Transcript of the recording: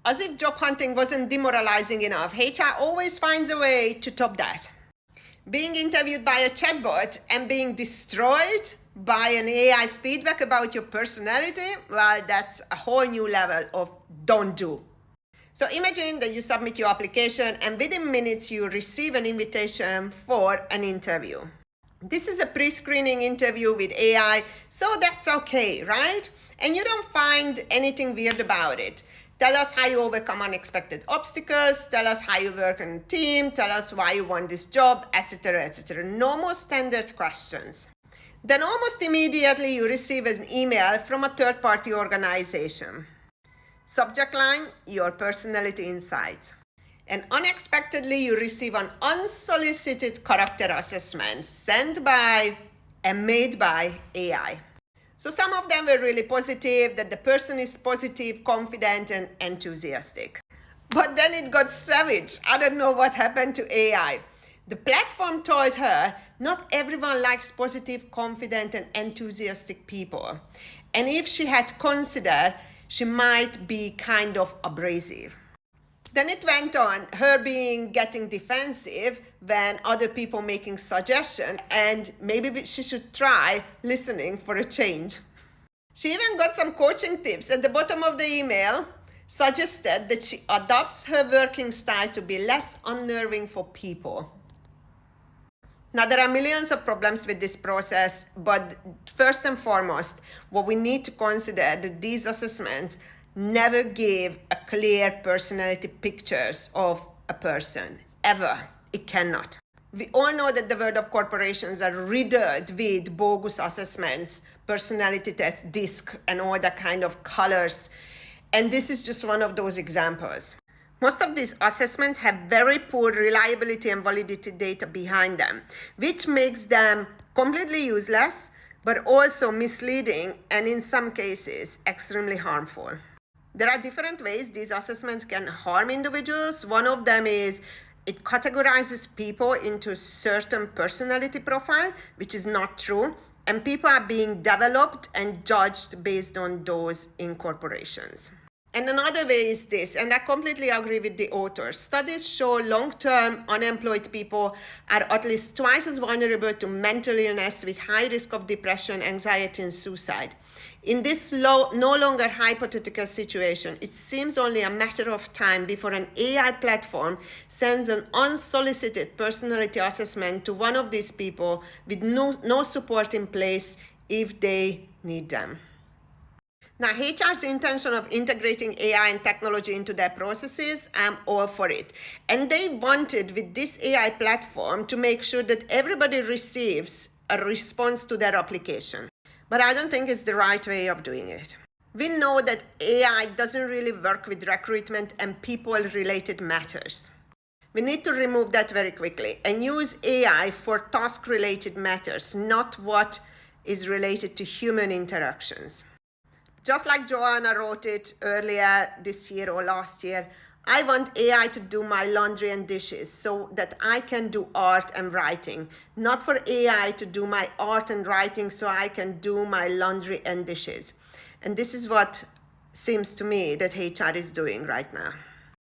As if job hunting wasn't demoralizing enough, HR always finds a way to top that. Being interviewed by a chatbot and being destroyed by an AI feedback about your personality, well, that's a whole new level of don't do. So imagine that you submit your application and within minutes you receive an invitation for an interview. This is a pre-screening interview with AI, so that's okay, right? And you don't find anything weird about it. Tell us how you overcome unexpected obstacles, tell us how you work in a team, tell us why you want this job, etc., etc. No more standard questions. Then almost immediately you receive an email from a third-party organization. Subject line, your personality insights. And unexpectedly you receive an unsolicited character assessment sent by and made by AI. So some of them were really positive, that the person is positive, confident, and enthusiastic. But then it got savage. I don't know what happened to AI. The platform told her not everyone likes positive, confident, and enthusiastic people. And if she had considered, she might be kind of abrasive. Then it went on, her getting defensive when other people making suggestions, and maybe she should try listening for a change. She even got some coaching tips at the bottom of the email, suggested that she adopts her working style to be less unnerving for people. Now, there are millions of problems with this process, but first and foremost, what we need to consider that these assessments never give a clear personality pictures of a person, ever. It cannot. We all know that the world of corporations are riddled with bogus assessments, personality tests, DISC, and all that kind of colors. And this is just one of those examples. Most of these assessments have very poor reliability and validity data behind them, which makes them completely useless, but also misleading and in some cases extremely harmful. There are different ways these assessments can harm individuals. One of them is it categorizes people into a certain personality profile, which is not true, and people are being developed and judged based on those in corporations. And another way is this, and I completely agree with the authors. Studies show long-term unemployed people are at least twice as vulnerable to mental illness with high risk of depression, anxiety, and suicide. In this no longer hypothetical situation, it seems only a matter of time before an AI platform sends an unsolicited personality assessment to one of these people with no support in place if they need them. Now, HR's intention of integrating AI and technology into their processes, I'm all for it. And they wanted, with this AI platform, to make sure that everybody receives a response to their application. But I don't think it's the right way of doing it. We know that AI doesn't really work with recruitment and people-related matters. We need to remove that very quickly and use AI for task-related matters, not what is related to human interactions. Just like Joanna wrote it earlier this year or last year, I want AI to do my laundry and dishes so that I can do art and writing, not for AI to do my art and writing so I can do my laundry and dishes. And this is what seems to me that HR is doing right now.